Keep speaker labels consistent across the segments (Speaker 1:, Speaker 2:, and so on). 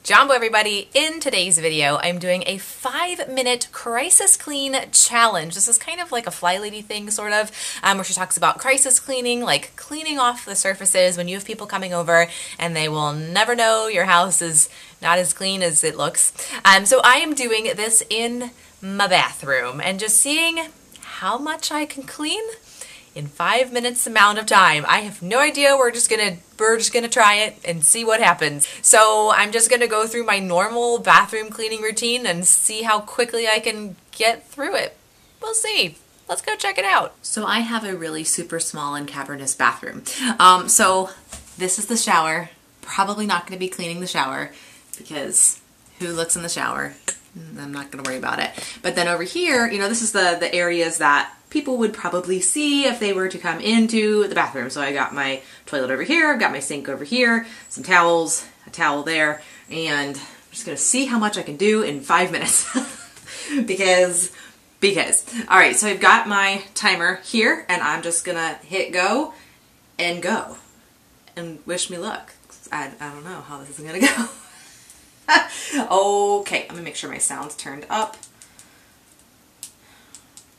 Speaker 1: Jumbo everybody, in today's video I'm doing a 5-minute crisis clean challenge. This is kind of like a Fly Lady thing sort of, where she talks about crisis cleaning, like cleaning off the surfaces when you have people coming over and they will never know your house is not as clean as it looks. So I am doing this in my bathroom and just seeing how much I can clean in 5 minutes amount of time. I have no idea. We're just gonna try it and see what happens. So I'm just gonna go through my normal bathroom cleaning routine and see how quickly I can get through it. We'll see. Let's go check it out. So I have a really super small and cavernous bathroom. So this is the shower. Probably not gonna be cleaning the shower because who looks in the shower? I'm not gonna worry about it. But then over here, you know, this is the areas that people would probably see if they were to come into the bathroom. So I got my toilet over here, I've got my sink over here, some towels, a towel there, and I'm just gonna see how much I can do in 5 minutes. because. All right, so I've got my timer here and I'm just gonna hit go and wish me luck. I don't know how this is gonna go. Okay, I'm gonna make sure my sound's turned up.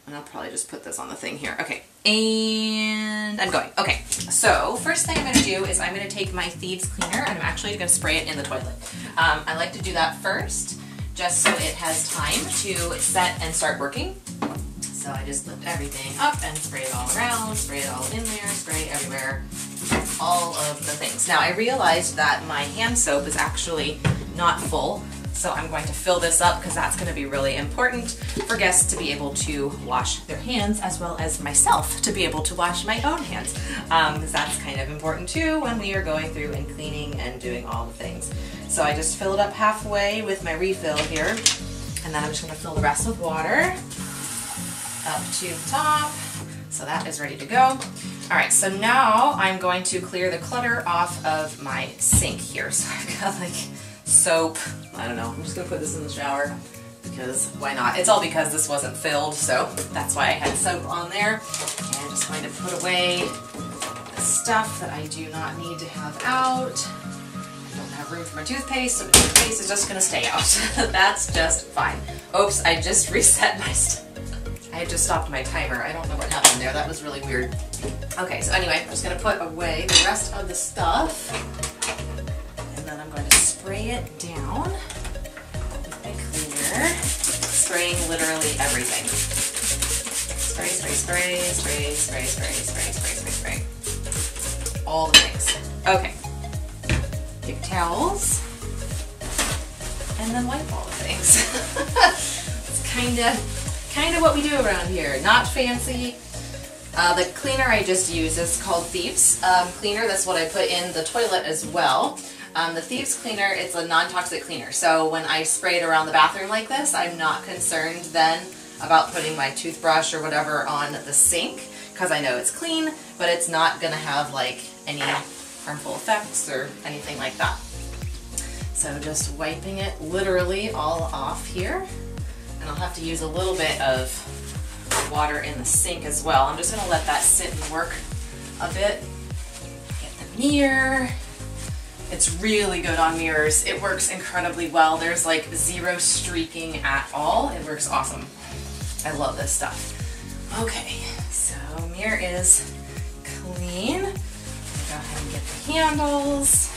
Speaker 1: And I'll probably just put this on the thing here. Okay, and I'm going. Okay, so first thing I'm gonna do is I'm gonna take my Thieves Cleaner and I'm actually gonna spray it in the toilet. I like to do that first, just so it has time to set and start working. So I just lift everything up and spray it all around, spray it all in there, spray everywhere, all of the things. Now I realized that my hand soap is actually not full. So I'm going to fill this up because that's going to be really important for guests to be able to wash their hands, as well as myself to be able to wash my own hands, because that's kind of important too when we are going through and cleaning and doing all the things. So I just fill it up halfway with my refill here, and then I'm just going to fill the rest with water up to the top. So that is ready to go. All right, so now I'm going to clear the clutter off of my sink here. So I've got like soap. I don't know, I'm just gonna put this in the shower because why not? It's all because this wasn't filled, so that's why I had soap on there. And I'm just going to put away the stuff that I do not need to have out. I don't have room for my toothpaste, so the toothpaste is just gonna stay out. That's just fine. Oops, I just reset my I had just stopped my timer. I don't know what happened there. That was really weird. Okay, so anyway, I'm just gonna put away the rest of the stuff. Then I'm going to spray it down with my cleaner, spraying literally everything. Spray, spray, spray, spray, spray, spray, spray, spray, spray, spray. All the things. Okay. Get towels, and then wipe all the things. It's kind of what we do around here. Not fancy. The cleaner I just use is called Thieves Cleaner. That's what I put in the toilet as well. The Thieves Cleaner, it's a non-toxic cleaner, so when I spray it around the bathroom like this, I'm not concerned then about putting my toothbrush or whatever on the sink, because I know it's clean, but it's not going to have like any harmful effects or anything like that. So just wiping it literally all off here, and I'll have to use a little bit of water in the sink as well. I'm just going to let that sit and work a bit. Get the mirror. It's really good on mirrors. It works incredibly well. There's like zero streaking at all. It works awesome. I love this stuff. Okay, so mirror is clean. Go ahead and get the handles.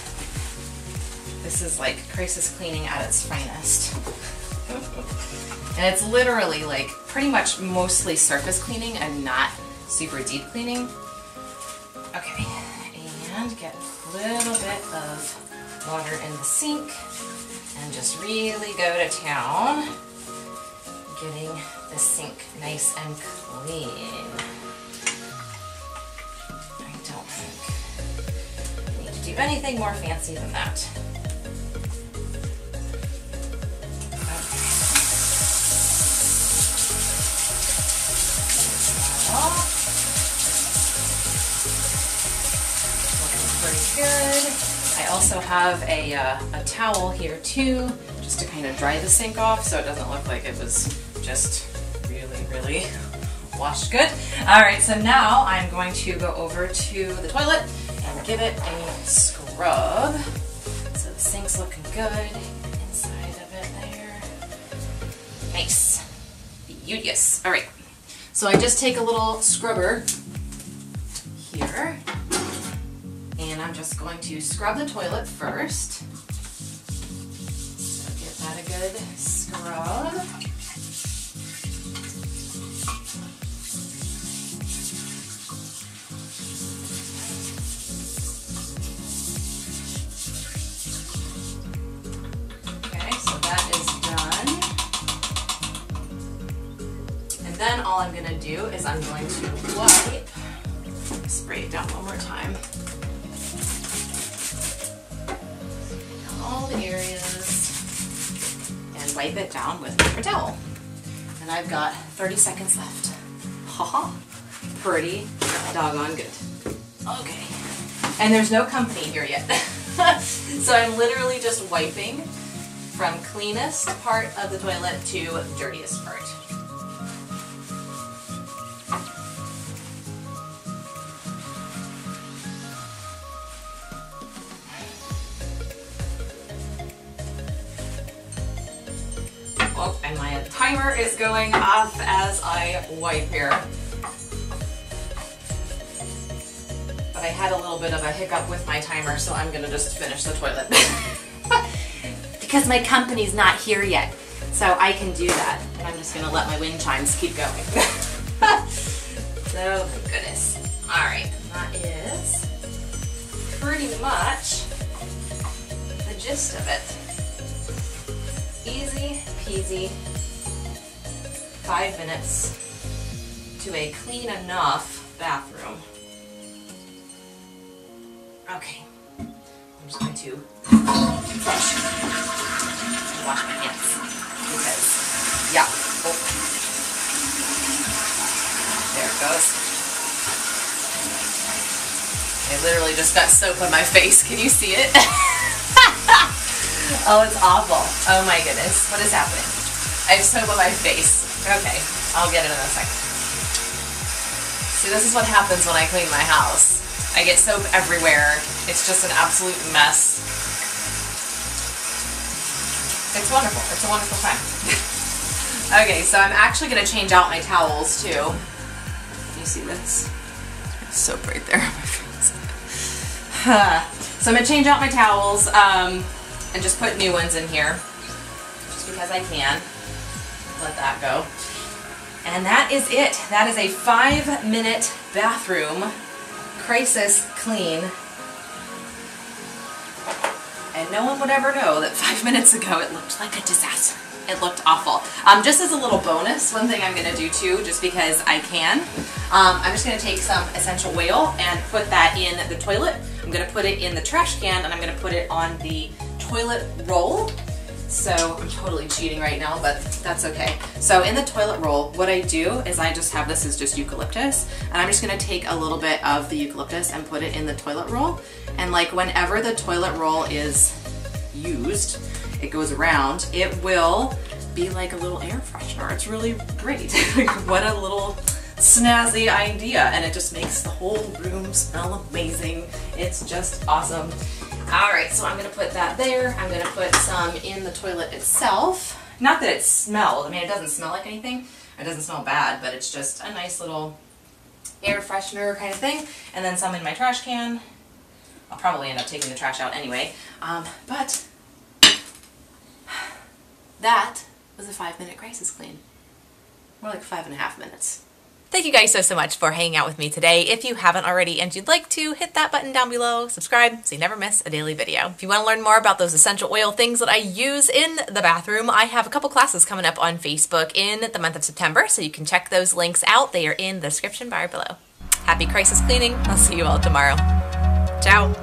Speaker 1: This is like crisis cleaning at its finest. And it's literally like pretty much mostly surface cleaning and not super deep cleaning. Okay, and get a little bit of water in the sink and just really go to town getting the sink nice and clean. I don't think I need to do anything more fancy than that. Pretty good. I also have a towel here too, just to kind of dry the sink off so it doesn't look like it was just really washed good. Alright, so now I'm going to go over to the toilet and give it a scrub. So Sink's looking good. Inside of it there. Nice. Beauteous. All right. So I just take a little scrubber here, and I'm just going to scrub the toilet first. So give that a good scrub. Okay, so that is done. And then all I'm going to do is I'm going to wipe. Spray it down one more time. All the areas. And wipe it down with a paper towel. And I've got 30 seconds left. Haha. Pretty doggone good. Okay. And there's no company here yet. So I'm literally just wiping from cleanest part of the toilet to dirtiest part. Oh, and my timer is going off as I wipe here. But I had a little bit of a hiccup with my timer, so I'm gonna just finish the toilet. Because my company's not here yet, so I can do that. And I'm just gonna let my wind chimes keep going. So, thank goodness. All right, that is pretty much the gist of it. Easy peasy, 5 minutes to a clean enough bathroom. Okay, I'm just going to flush and wash my hands because, yeah, oh, there it goes. I literally just got soap on my face. Can you see it? Oh, it's awful. Oh my goodness. What is happening? I have soap on my face. Okay, I'll get it in a second. See, this is what happens when I clean my house. I get soap everywhere. It's just an absolute mess. It's wonderful. It's a wonderful time. Okay, so I'm actually going to change out my towels too. Can you see this? There's soap right there on my face. So I'm going to change out my towels. And just put new ones in here, just because I can. Let that go. And that is it. That is a 5-minute bathroom crisis clean. And no one would ever know that 5 minutes ago it looked like a disaster. It looked awful. Just as a little bonus, one thing I'm going to do too, just because I can, I'm just going to take some essential oil and put that in the toilet. I'm going to put it in the trash can, and I'm going to put it on the toilet roll. So I'm totally cheating right now, but that's okay. So in the toilet roll, what I do is I just have, this is just eucalyptus, and I'm just going to take a little bit of the eucalyptus and put it in the toilet roll. And like whenever the toilet roll is used, it goes around, it will be like a little air freshener. It's really great. What a little snazzy idea, and it just makes the whole room smell amazing. It's just awesome. Alright, so I'm going to put that there. I'm going to put some in the toilet itself. Not that it smells. I mean, it doesn't smell like anything. It doesn't smell bad, but it's just a nice little air freshener kind of thing. And then some in my trash can. I'll probably end up taking the trash out anyway. But that was a 5-minute crisis clean. More like 5.5 minutes. Thank you guys so much for hanging out with me today. If you haven't already and you'd like to, hit that button down below, subscribe so you never miss a daily video. If you want to learn more about those essential oil things that I use in the bathroom, I have a couple classes coming up on Facebook in the month of September, so you can check those links out. They are in the description bar below. Happy crisis cleaning. I'll see you all tomorrow. Ciao.